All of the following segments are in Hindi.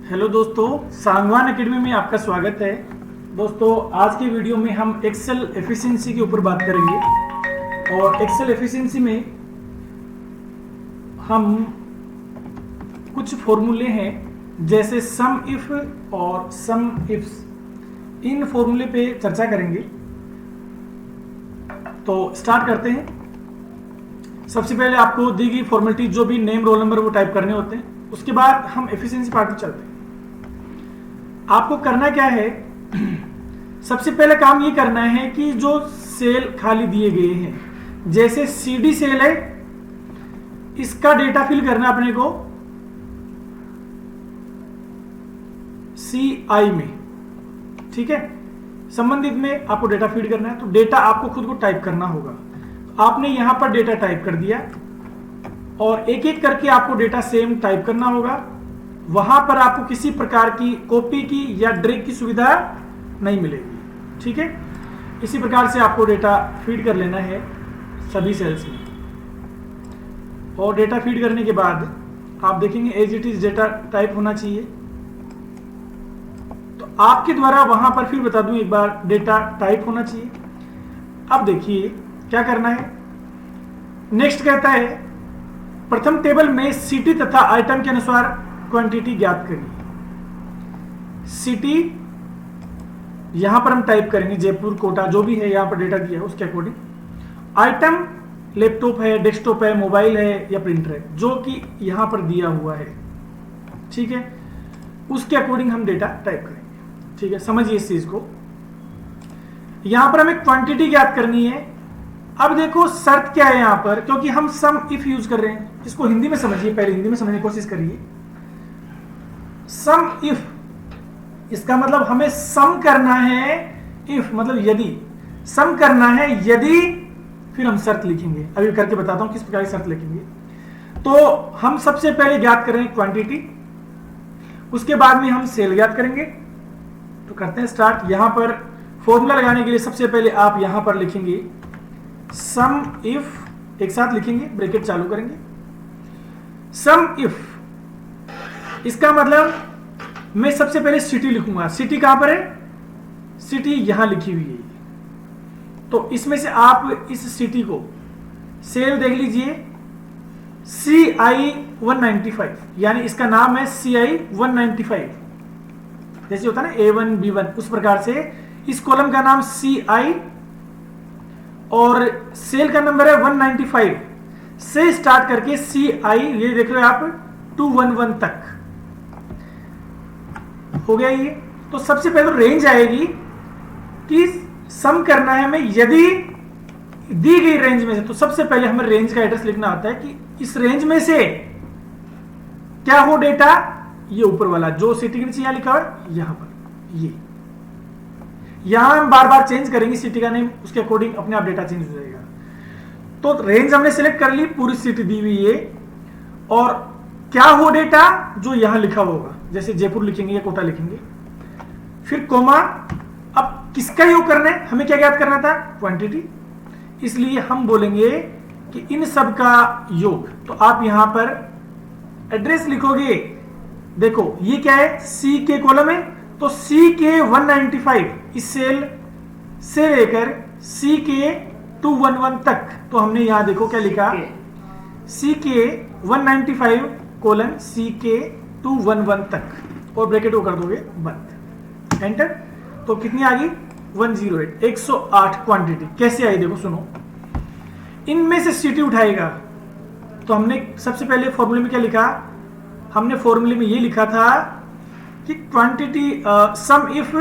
हेलो दोस्तों, सांगवान एकेडमी में आपका स्वागत है। दोस्तों, आज के वीडियो में हम एक्सेल एफिशिएंसी के ऊपर बात करेंगे और एक्सेल एफिशिएंसी में हम कुछ फॉर्मूले हैं जैसे सम इफ और सम इफ्स, इन फॉर्मूले पे चर्चा करेंगे। तो स्टार्ट करते हैं। सबसे पहले आपको दी गई फॉर्मेलिटी जो भी नेम रोल नंबर वो टाइप करने होते हैं। उसके बाद हम एफिशिएंसी पार्ट में चलते हैं। आपको करना क्या है, सबसे पहले काम ये करना है कि जो सेल खाली दिए गए हैं, जैसे CD सेल है, इसका डेटा फिल करना अपने को CI में, ठीक है। संबंधित में आपको डेटा फीड करना है, तो डेटा आपको खुद को टाइप करना होगा। आपने यहां पर डेटा टाइप कर दिया और एक एक करके आपको डेटा सेम टाइप करना होगा। वहां पर आपको किसी प्रकार की कॉपी की या ड्रैग की सुविधा नहीं मिलेगी, ठीक है। इसी प्रकार से आपको डेटा फीड कर लेना है सभी सेल्स में। और डेटा फीड करने के बाद आप देखेंगे as it is data type होना चाहिए। तो आपके द्वारा वहां पर फिर बता दूं एक बार, डेटा टाइप होना चाहिए। अब देखिए क्या करना है। नेक्स्ट कहता है प्रथम टेबल में सिटी तथा आइटम के अनुसार क्वांटिटी ज्ञात करिए। सिटी यहां पर हम टाइप करेंगे जयपुर, कोटा, जो भी है यहां पर डेटा दिया है उसके अकॉर्डिंग। आइटम लैपटॉप है, डेस्कटॉप है, मोबाइल है या प्रिंटर है, जो कि यहां पर दिया हुआ है, ठीक है। उसके अकॉर्डिंग हम डेटा टाइप करेंगे, ठीक है। समझिए इस चीज को। यहां पर हमें क्वांटिटी ज्ञात करनी है। अब देखो शर्त क्या है यहां पर, क्योंकि हम सम इफ यूज कर रहे हैं। इसको हिंदी में समझिए, पहले हिंदी में समझने की कोशिश करिए। सम इफ, इसका मतलब हमें सम करना है। इफ मतलब यदि, सम करना है यदि, फिर हम शर्त लिखेंगे। अभी करके बताता हूं किस प्रकार की शर्त लिखेंगे। तो हम सबसे पहले ज्ञात करेंगे क्वांटिटी, उसके बाद में हम सेल ज्ञात करेंगे। तो करते हैं स्टार्ट। यहां पर फॉर्मूला लगाने के लिए सबसे पहले आप यहां पर लिखेंगे सम इफ, एक साथ लिखेंगे, ब्रैकेट चालू करेंगे। सम इफ, इसका मतलब मैं सबसे पहले सिटी लिखूंगा। सिटी कहां पर है? सिटी यहां लिखी हुई है। तो इसमें से आप इस सिटी को सेल देख लीजिए, CI 195, यानी इसका नाम है CI 195। जैसे होता है ना A1 B1, उस प्रकार से इस कॉलम का नाम CI और सेल का नंबर है 195 से स्टार्ट करके CI, ये देख रहे हो आप, 211 तक हो गया ये। तो सबसे पहले रेंज आएगी कि सम करना है हमें यदि दी गई रेंज में से। तो सबसे पहले हमें रेंज का एड्रेस लिखना आता है कि इस रेंज में से क्या हो डेटा, ये ऊपर वाला जो सिटी के नीचे यहां लिखा हुआ है, यहां पर ये। यहां हम बार बार चेंज करेंगे सिटी का नेम, उसके अकॉर्डिंग अपने आप डेटा चेंज हो जाएगा। तो रेंज हमने सिलेक्ट कर ली, पूरी सिटी दी हुई है। और क्या हो डेटा, जो यहां लिखा होगा, जैसे जयपुर लिखेंगे या कोटा लिखेंगे, फिर कोमा। अब किसका योग करना है, हमें क्या ज्ञात करना था? क्वांटिटी। इसलिए हम बोलेंगे कि इन सब का योग। तो आप यहां पर एड्रेस लिखोगे। देखो ये क्या है, सी के कॉलम है, तो सी के 195 इस सेल से लेकर सी के 211 तक। तो हमने यहां देखो क्या लिखा, सी के 195 कोलन सी के 211 तक, और ब्रैकेट को कर दोगे बंद, एंटर। तो कितनी आ गई? 108, 108 क्वांटिटी। कैसे आई देखो, सुनो। इनमें से सिटी उठाएगा। तो हमने सबसे पहले फॉर्मूले में क्या लिखा, हमने फॉर्मूले में ये लिखा था कि क्वांटिटी सम इफ,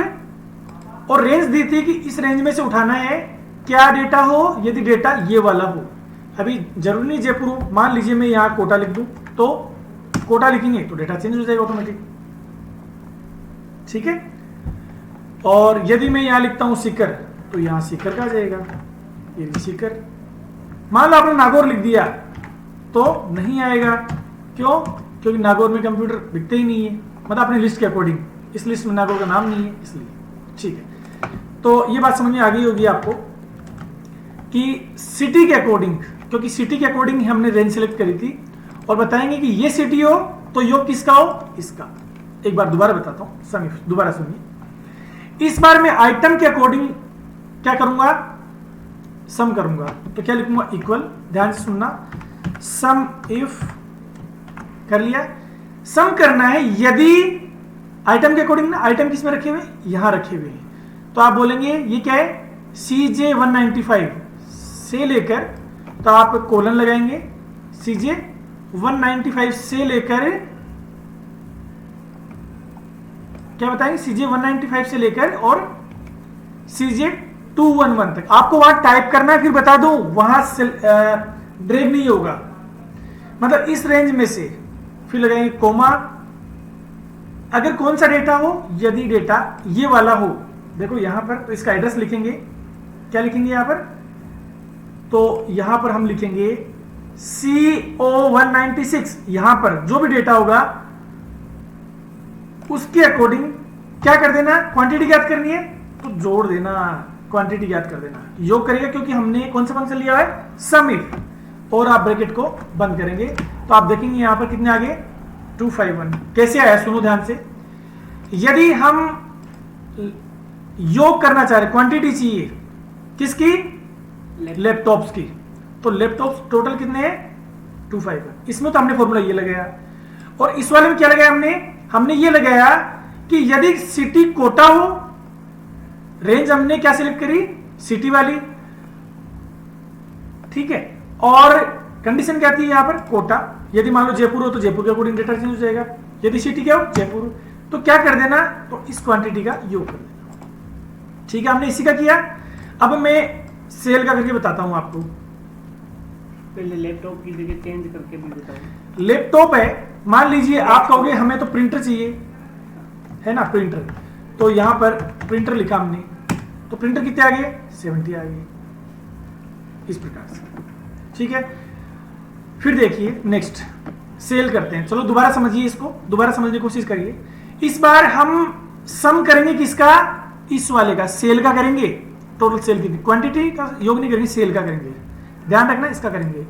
और रेंज दी थी कि इस रेंज में से उठाना है क्या डेटा हो, यदि डेटा ये वाला हो। अभी जरूरी नहीं जयपुर हो, मान लीजिए मैं यहां कोटा लिख दूं, तो कोटा लिखेंगे तो डेटा चेंज हो जाएगा ऑटोमेटिक, ठीक है। और यदि मैं यहां लिखता हूं सीकर, तो यहां सीकर का आ जाएगा, ये भी सीकर। मान लो आपने नागौर लिख दिया तो नहीं आएगा। क्यों? क्योंकि नागौर में कंप्यूटर बिकते ही नहीं है, मतलब अपनी लिस्ट के अकॉर्डिंग। इस लिस्ट में नागौर का नाम नहीं है, इसलिए, ठीक है। तो ये बात समझ में आ गई होगी आपको कि सिटी के अकॉर्डिंग, क्योंकि सिटी के अकॉर्डिंग हमने रेंज सेलेक्ट करी थी, और बताएंगे कि ये सिटी हो तो योग किसका हो, इसका। एक बार दोबारा बताता हूं, सम इफ दोबारा सुनिए। इस बार मैं आइटम के अकॉर्डिंग क्या करूंगा, सम करूंगा, तो क्या लिखूंगा, इक्वल, ध्यान से सुनना, सम इफ कर लिया। सम करना है यदि आइटम के अकॉर्डिंग ना, आइटम किस में रखे हुए, यहां रखे हुए हैं, तो आप बोलेंगे ये क्या है, CJ 195 से लेकर, तो आप कोलन लगाएंगे, CJ 195 से लेकर, क्या बताएंगे, CJ 195 से लेकर और CJ 211 तक। आपको वहां टाइप करना है, फिर बता दूं वहां ड्रैग नहीं होगा, मतलब इस रेंज में से, फिर लगाएंगे कोमा। अगर कौन सा डेटा हो, यदि डेटा ये वाला हो, देखो यहां पर, तो इसका एड्रेस लिखेंगे, क्या लिखेंगे यहां पर, तो यहां पर हम लिखेंगे CO 196, यहां पर जो भी डेटा होगा उसके अकॉर्डिंग क्या कर देना, क्वांटिटी ज्ञात करनी है तो जोड़ देना, क्वांटिटी ज्ञात कर देना, योग करेगा, क्योंकि हमने कौन सा फंक्शन लिया है, सम इफ, और आप ब्रैकेट को बंद करेंगे, तो आप देखेंगे यहां पर कितने आगे, 251। कैसे आया सुनो ध्यान से, यदि हम योग करना चाह रहे, क्वांटिटी चाहिए किसकी, लैपटॉप्स की, तो लैपटॉप्स टोटल कितने हैं, 251। इसमें तो हमने फॉर्मूला ये लगाया, और इस वाले में क्या लगाया हमने ये लगाया कि यदि सिटी कोटा हो, रेंज हमने क्या सिलेक्ट करी, सिटी वाली, ठीक है, और कंडीशन क्या थी यहां पर, कोटा। यदि मान लो जयपुर हो तो जयपुर के अकॉर्डिंग डेटा चेंज हो जाएगा, यदि सिटी क्या हो, जयपुर, तो क्या कर देना, तो इस क्वांटिटी का योग कर देना, ठीक है, हमने इसी का किया। अब मैं सेल का करके बताता हूं आपको, पहले लैपटॉप की जगह चेंज करके भी बताओ। लैपटॉप है, मान लीजिए आप कहोगे हमें तो प्रिंटर चाहिए, है ना, प्रिंटर, तो यहां पर प्रिंटर लिखा हमने, तो प्रिंटर कितने आ गए, 70 आ गए, इस प्रकार से, ठीक है। फिर देखिए नेक्स्ट सेल करते हैं, चलो दोबारा समझिए, इसको दोबारा समझने की कोशिश करिए। इस बार हम सम करेंगे किसका, इस वाले का, सेल का करेंगे, टोटल सेल की, क्वांटिटी का योग नहीं करेंगे, सेल का करेंगे, ध्यान रखना, इसका करेंगे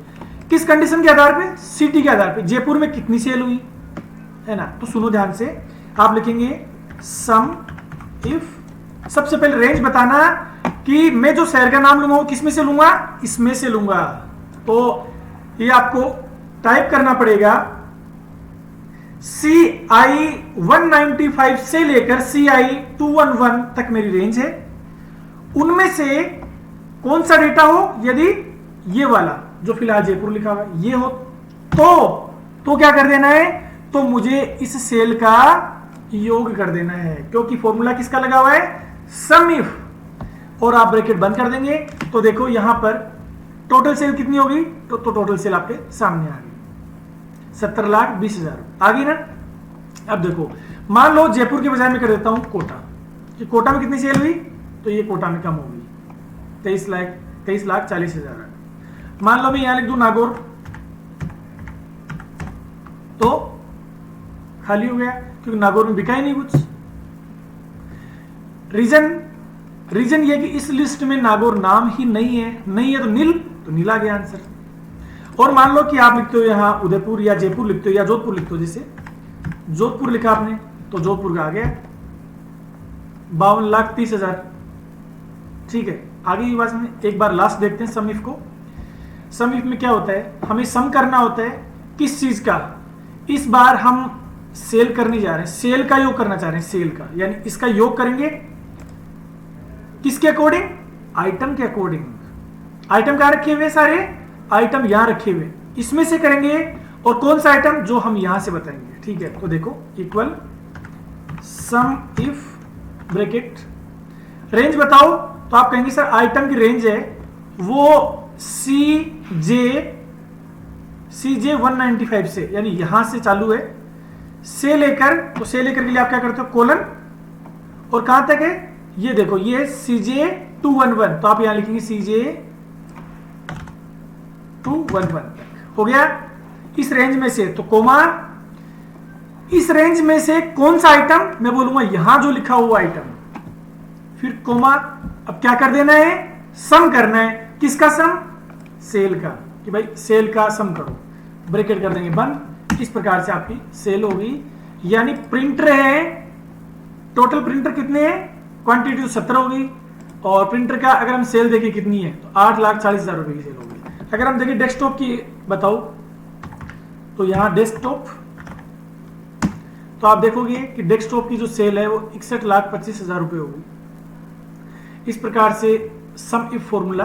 किस कंडीशन के आधार पे, सिटी के आधार पे, जयपुर में कितनी सेल हुई, है ना, तो सुनो ध्यान से, आप लिखेंगे सम इफ, सबसे पहले रेंज बताना कि मैं जो शहर का नाम लूंगा वो किस में से लूंगा, इसमें से लूंगा, तो ये आपको टाइप करना पड़ेगा, CI 195 से लेकर CI 211 तक मेरी रेंज है, उनमें से कौन सा डेटा हो, यदि ये वाला जो फिलहाल जयपुर लिखा हुआ है ये हो, तो क्या कर देना है, तो मुझे इस सेल का योग कर देना है, क्योंकि फॉर्मूला किसका लगा हुआ है, सम इफ, और आप ब्रैकेट बंद कर देंगे, तो देखो यहां पर टोटल सेल कितनी होगी, तो टोटल सेल आपके सामने आ गई, 70,20,000 आ गई ना। अब देखो मान लो जयपुर के बजाय मैं कर देता हूं कोटा, कि कोटा में कितनी सेल हुई, तो ये कोटा में कम होगी, 23,40,000। मान लो मैं यहां लिख दूं नागौर, तो खाली हो गया, क्योंकि नागौर में बिका ही नहीं कुछ। रीजन ये कि इस लिस्ट में नागौर नाम ही नहीं है तो नील आ गया आंसर। और मान लो कि आप लिखते हो यहां उदयपुर या जयपुर लिखते हो या जोधपुर लिखते हो, जैसे जोधपुर लिखा आपने तो जोधपुर का आ गया 52,30,000, ठीक है, आगे की बात में एक बार लास्ट देखते हैं सम इफ को। सम इफ में क्या होता है, हमें सम करना होता है किस चीज का, इस बार हम सेल करने जा रहे हैं, सेल का योग करना चाह रहे हैं, सेल का, यानी इसका योग करेंगे किसके अकॉर्डिंग, आइटम के अकॉर्डिंग। आइटम कहां रखे हुए, सारे आइटम यहां रखे हुए, इसमें से करेंगे, और कौन सा आइटम, जो हम यहां से बताएंगे, ठीक है। तो देखो equal some if bracket range बताओ, तो आप कहेंगे सर आइटम की रेंज है वो CJ 195 से, यानी यहां से चालू है, से लेकर, तो से लेकर के लिए आप क्या करते हो, कोलन, और कहां तक है, ये देखो ये CJ 211, तो आप यहां लिखेंगे CJ 211 हो गया, इस रेंज में से, तो कोमा, इस रेंज में से कौन सा आइटम, मैं बोलूंगा यहां जो लिखा हुआ आइटम, फिर कोमा। अब क्या कर देना है, सम करना है, किसका सम, सेल का, कि भाई सेल का सम करो, ब्रैकेट कर देंगे बंद, इस प्रकार से आपकी सेल होगी, यानी प्रिंटर है, टोटल प्रिंटर कितने हैं, क्वांटिटी तो 17 होगी, और प्रिंटर का अगर हम सेल देखें कितनी है तो 8,40,000 रुपए की सेल होगी। अगर हम देखें डेस्कटॉप की बताओ तो यहाँ डेस्कटॉप, तो आप देखोगे कि डेस्कटॉप की जो सेल है वो 61,25,000 रुपए होगी। इस प्रकार से सम इफ फॉर्मूला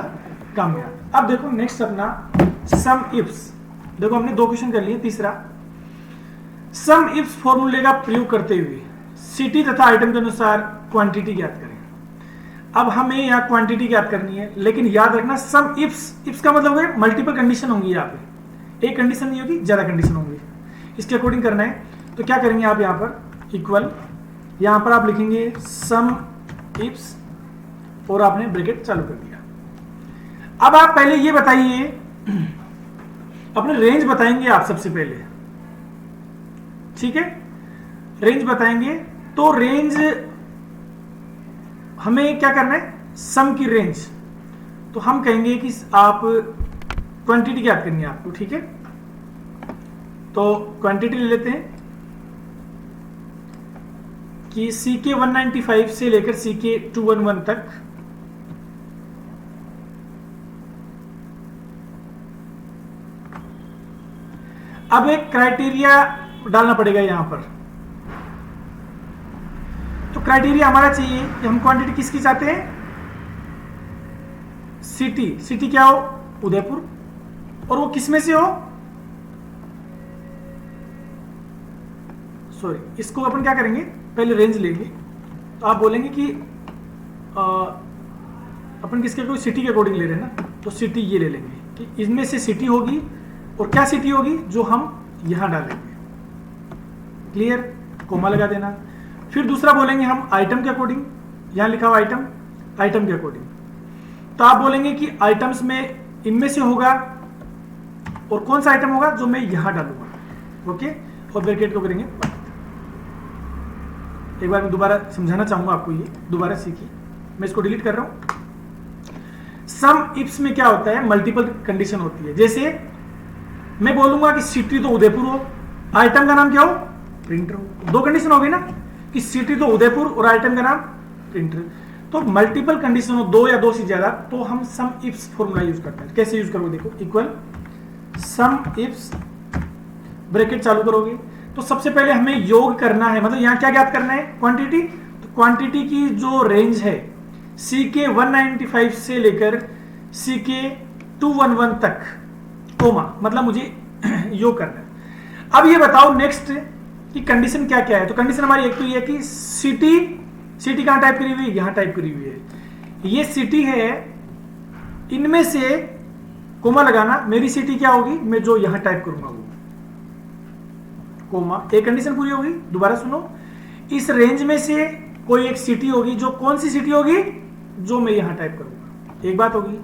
काम में आता। अब देखो नेक्स्ट अपना सम इफ्स। देखो हमने 2 क्वेश्चन कर लिए, तीसरा सम इफ्स फॉर्मूले का प्रयोग करते हुए सिटी तथा आइटम के अनुसार क्वांटिटी ज्ञात करें। अब हमें यहाँ क्वांटिटी ज्ञात करनी है, लेकिन याद रखना सम इफ्स का मतलब है मल्टीपल कंडीशन होंगी। यहाँ पे एक कंडीशन नहीं होगी, ज्यादा कंडीशन होंगी, इसके अकॉर्डिंग करना है। तो क्या करेंगे आप यहाँ पर इक्वल, यहाँ पर आप लिखेंगे सम इफ्स और आपने ब्रैकेट चालू कर दिया। अब आप पहले ये बताइए, अपने रेंज बताएंगे आप सबसे पहले, ठीक है, रेंज बताएंगे। तो रेंज हमें क्या करना है, सम की रेंज। तो हम कहेंगे कि आप क्वांटिटी ज्ञात करनी है आपको, ठीक है। तो क्वांटिटी ले लेते हैं कि CK 195 से लेकर CK 211 तक अब एक क्राइटेरिया डालना पड़ेगा यहां पर। तो क्राइटेरिया हमारा चाहिए कि हम क्वांटिटी किसकी चाहते हैं, सिटी क्या हो, उदयपुर, और वो किस में से हो, सॉरी इसको अपन क्या करेंगे, पहले रेंज लेंगे। तो आप बोलेंगे कि अपन किसके कोई सिटी के अकॉर्डिंग ले रहे हैं ना, तो सिटी ये ले लेंगे कि इनमें से सिटी होगी, और क्या सिटी होगी जो हम यहां डालेंगे, क्लियर, कोमा लगा देना। फिर दूसरा बोलेंगे हम आइटम के अकॉर्डिंग, यहां लिखा हुआ आइटम के अकॉर्डिंग। तो आप बोलेंगे कि आइटम्स में इनमें से होगा, और कौन सा आइटम होगा जो मैं यहां डालूंगा, ओके, और ब्रैकेट को करेंगे। एक बार मैं दोबारा समझाना चाहूंगा आपको, ये दोबारा सीखिए, मैं इसको डिलीट कर रहा हूं। सम इफ्स में क्या होता है, मल्टीपल कंडीशन होती है। जैसे मैं बोलूंगा कि सिटी तो उदयपुर हो, आइटम का नाम क्या हो, प्रिंटर हो। 2 कंडीशन हो गई ना, कि सिटी तो उदयपुर और आइटम का नाम प्रिंटर। तो मल्टीपल कंडीशन हो, 2 या 2 से ज्यादा, तो हम सम इफ्स फॉर्मूला यूज करते हैं। कैसे यूज करोगे, देखो इक्वल सम इफ्स, ब्रैकेट चालू करोगे। तो सबसे पहले हमें योग करना है, मतलब यहां क्या ज्ञात करना है, क्वांटिटी। तो क्वांटिटी की जो रेंज है CK 195 से लेकर CK 211 तक, कोमा, मतलब मुझे योग करना है। अब ये बताओ नेक्स्ट कि कंडीशन क्या क्या है। तो कंडीशन हमारी एक तो ये है कि सिटी कहां टाइप करी हुई है, यहां टाइप करी हुई है, ये सिटी है, इनमें से कोमा लगाना, मेरी सिटी क्या होगी, मैं जो यहां टाइप करूंगा वो कोमा। एक कंडीशन पूरी होगी, दोबारा सुनो, इस रेंज में से कोई एक सिटी होगी, जो कौन सी सिटी होगी, जो मैं यहां टाइप करूंगा, एक बात होगी।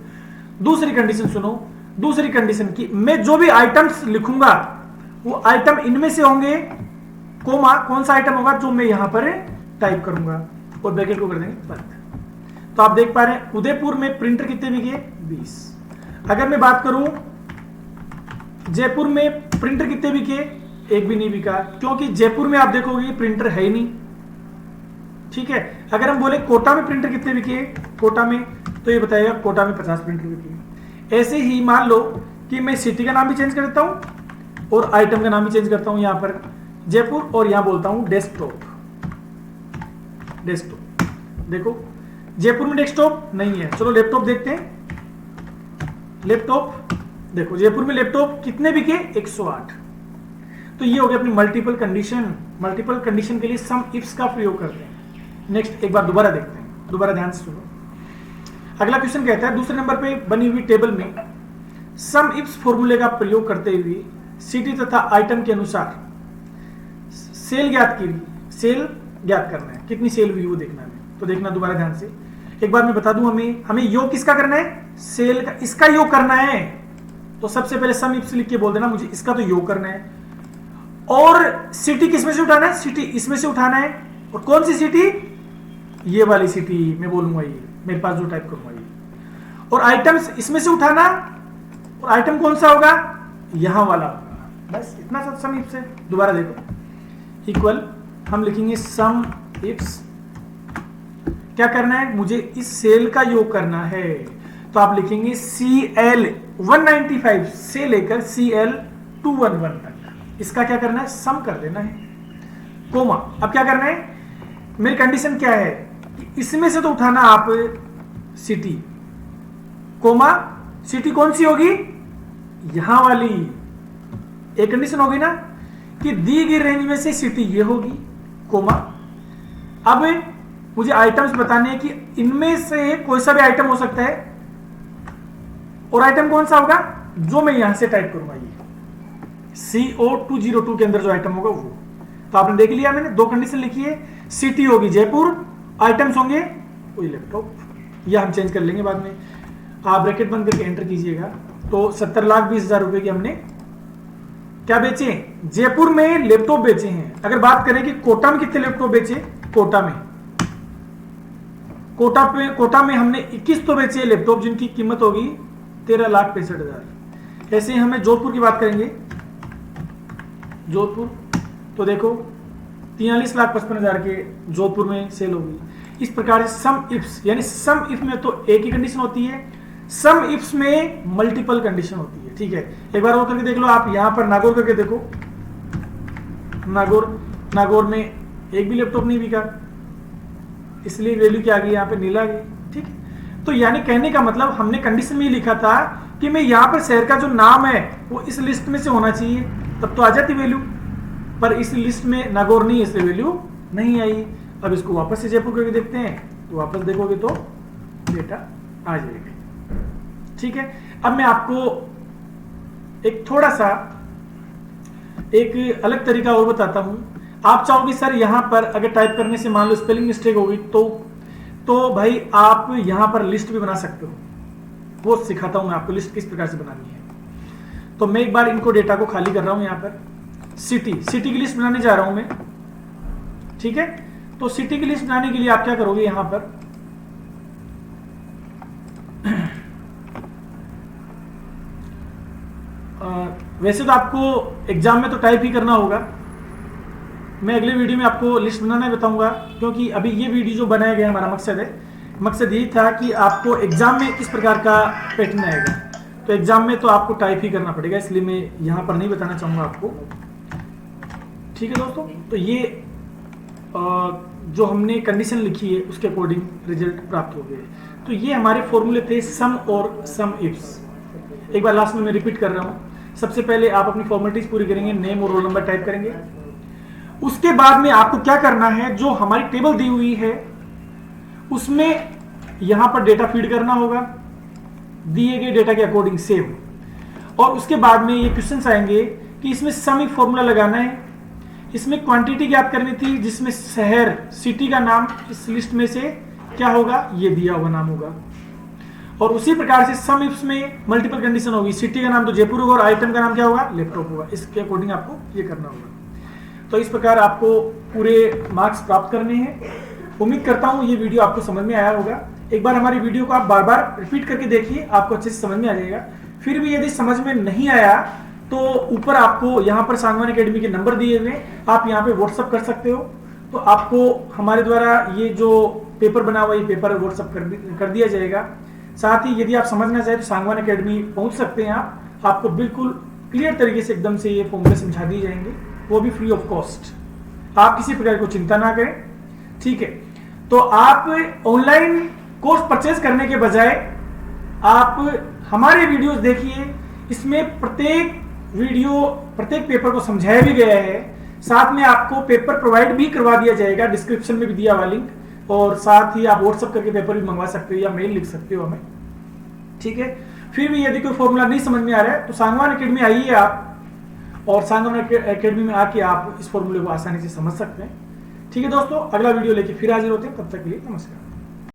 दूसरी कंडीशन सुनो, दूसरी कंडीशन की मैं जो भी आइटम्स लिखूंगा वो आइटम इनमें से होंगे, कोमा, कौन सा आइटम होगा जो मैं यहां पर टाइप करूंगा, और ब्रैकेट को कर देंगे बंद। तो आप देख पा रहे हैं उदयपुर में प्रिंटर कितने बिके, 20। अगर मैं बात करूं जयपुर में प्रिंटर कितने बिके, एक भी नहीं बिका, क्योंकि जयपुर में आप देखोगे प्रिंटर है ही नहीं, ठीक है। अगर हम बोले कोटा में प्रिंटर कितने बिके, कोटा में, तो ये बताएगा कोटा में 50 प्रिंटर बिके। ऐसे ही मान लो कि मैं सिटी का नाम भी चेंज कर देता हूं और आइटम का नाम भी चेंज करता हूं, यहां पर जयपुर, और यहां बोलता हूं डेस्कटॉप। देखो जयपुर में डेस्कटॉप नहीं है, चलो लैपटॉप देखते हैं। लैपटॉप देखो, जयपुर में लैपटॉप कितने बिके, 108। तो ये हो गया अपनी मल्टीपल कंडीशन के लिए सम इफ्स का प्रयोग करते हैं। नेक्स्ट एक बार दोबारा देखते हैं, दोबारा ध्यान से सुनो। अगला क्वेश्चन कहता है दूसरे नंबर पे बनी हुई टेबल में सम इफ्स फॉर्मूले का प्रयोग करते हुए सिटी तथा आइटम के अनुसार सेल ज्ञात करना है, कितनी सेल हुई वो देखना है। तो देखना दोबारा ध्यान से, एक बार मैं बता दूं, हमें योग किसका करना है, सेल का, इसका योग करना है। तो सबसे पहले सम इफ्स लिख के बोल देना मुझे इसका तो योग करना है, और सिटी किसमें से उठाना है, सिटी इसमें से उठाना है, और कौन सी सिटी, ये वाली सिटी मैं बोलूंगा, ये मेरे पास जो टाइप करूंगा ये, और आइटम्स इसमें से उठाना, और आइटम कौन सा होगा, यहां वाला होगा। बस इतना सा सम इफ्स है। दोबारा देखो इक्वल हम लिखेंगे सम इफ्स, क्या करना है, मुझे इस सेल का योग करना है, तो आप लिखेंगे CL 195 से लेकर CL 211 तक, इसका क्या करना है, सम कर देना है, कोमा। अब क्या करना है, मेरी कंडीशन क्या है कि इसमें से तो उठाना आप सिटी, कोमा सिटी कौन सी होगी, यहां वाली, एक कंडीशन होगी ना कि दी गई रेंज में से सिटी ये होगी, कोमा। अब मुझे आइटम्स बताने हैं कि इनमें से कोई सा भी आइटम हो सकता है, और आइटम कौन सा होगा, जो मैं यहां से टाइप करूंगा, ये CO202 के अंदर जो आइटम होगा वो। तो आपने देख लिया, मैंने दो कंडीशन लिखी है, सिटी होगी जयपुर, आइटम्स होंगे वही लैपटॉप, या हम चेंज कर लेंगे बाद में। आप ब्रैकेट बंद करके एंटर कीजिएगा। तो 70,20,000 रुपए की हमने क्या बेचे, जयपुर में लैपटॉप बेचे हैं। अगर बात करें कि कोटा में कितने लैपटॉप बेचे, कोटा में हमने 21 तो बेचे लैपटॉप जिनकी कीमत होगी 13,65,000। ऐसे ही हमें जोधपुर की बात करेंगे, जोधपुर तो देखो 43,55,000 के जोधपुर में सेल होगी। इस प्रकार से सम इफ्स, यानी सम इफ में तो एक ही कंडीशन होती है, सम इफ्स में मल्टीपल कंडीशन होती है, ठीक है। एक बार और करके देख लो, आप यहां पर नागौर करके देखो, नागौर में एक भी लैपटॉप नहीं बिका, इसलिए वैल्यू क्या आ गई, यहाँ पे नीला आ गई, ठीक है। तो यानी कहने का मतलब हमने कंडीशन में ही लिखा था कि मैं यहाँ पर शहर का जो नाम है वो इस लिस्ट में से होना चाहिए, तब तो आ जाती वैल्यू, पर इस लिस्ट में नागौर नहीं, इसलिए वैल्यू नहीं आई। अब इसको वापस से जयपुर करके देखते हैं, तो वापस देखोगे तो डेटा आ जाएगा, ठीक है। अब मैं आपको एक थोड़ा सा एक अलग तरीका और बताता हूं। आप चाहोगे सर यहां पर अगर टाइप करने से मान लो स्पेलिंग मिस्टेक होगी तो भाई आप यहां पर लिस्ट भी बना सकते हो, वो सिखाता हूं मैं आपको लिस्ट किस प्रकार से बनानी है। तो मैं एक बार इनको डेटा को खाली कर रहा हूं, यहां पर सिटी की लिस्ट बनाने जा रहा हूं मैं, ठीक है। तो सिटी की लिस्ट बनाने के लिए आप क्या करोगे, यहां पर वैसे तो आपको एग्जाम में तो टाइप ही करना होगा, मैं अगले वीडियो में आपको लिस्ट बनाना बताऊंगा, क्योंकि अभी ये वीडियो जो बनाया गया हमारा मकसद यही था कि आपको एग्जाम में किस प्रकार का पैटर्न आएगा। तो एग्जाम में तो आपको टाइप ही करना पड़ेगा, इसलिए मैं यहां पर नहीं बताना चाहूंगा आपको, ठीक है दोस्तों। तो ये जो हमने कंडीशन लिखी है उसके अकॉर्डिंग रिजल्ट प्राप्त हो गए। तो ये हमारे फॉर्मूले थे सम और सम इफ्स। एक बार लास्ट में मैं रिपीट कर रहा हूं, सबसे पहले आप अपनी फॉर्मेलिटीज पूरी करेंगे, नेम और रोल नंबर टाइप करेंगे। उसके बाद में आपको क्या करना है, जो हमारी टेबल दी हुई है उसमें यहां पर डेटा फीड करना होगा, दिए गए डेटा के अकॉर्डिंग सेव। और उसके बाद में ये क्वेश्चंस आएंगे कि इसमें सम इफ फॉर्मूला लगाना है, इसमें क्वांटिटी ज्ञात करनी थी जिसमें शहर सिटी का नाम इस लिस्ट में से क्या होगा, ये दिया हुआ नाम होगा। और उसी प्रकार से सम इफ्स में मल्टीपल कंडीशन होगी, सिटी का नाम तो जयपुर होगा और आइटम का नाम क्या होगा, लैपटॉप होगा। इसके अकॉर्डिंग आपको ये करना होगा। तो इस प्रकार आपको पूरे मार्क्स प्राप्त करने हैं। उम्मीद करता हूं ये वीडियो आपको समझ में आया होगा। एक बार हमारी वीडियो को आप बार बार रिपीट करके देखिए, आपको अच्छे से समझ में आ जाएगा। फिर भी यदि समझ में नहीं आया तो ऊपर आपको यहाँ पर सांगवान एकेडमी के नंबर दिए हुए, आप यहाँ पे व्हाट्सअप कर सकते हो। तो आपको हमारे द्वारा ये जो पेपर बना हुआ, ये पेपर व्हाट्सअप कर दिया जाएगा। साथ ही यदि आप समझना चाहें तो सांगवान एकेडमी पहुंच सकते हैं आप, आपको बिल्कुल क्लियर तरीके से एकदम से ये फॉर्मूले समझा दिए जाएंगे, वो भी फ्री ऑफ कॉस्ट। आप किसी प्रकार को चिंता ना करें, ठीक है। तो आप ऑनलाइन कोर्स परचेज करने के बजाय आप हमारे वीडियोस देखिए, इसमें प्रत्येक वीडियो प्रत्येक पेपर को समझाया भी गया है। साथ में आपको पेपर प्रोवाइड भी करवा दिया जाएगा, डिस्क्रिप्शन में भी दिया हुआ लिंक। और साथ ही आप व्हाट्सएप करके पेपर भी मंगवा सकते हो या मेल लिख सकते हो हमें, ठीक है। फिर भी यदि कोई फॉर्मूला नहीं समझ में आ रहा है तो सांगवान एकेडमी आइए आप, और सांगवान एकेडमी में आके आप इस फॉर्मूले को आसानी से समझ सकते हैं, ठीक है दोस्तों। अगला वीडियो लेके फिर हाजिर होते हैं, तब तक के लिए नमस्कार।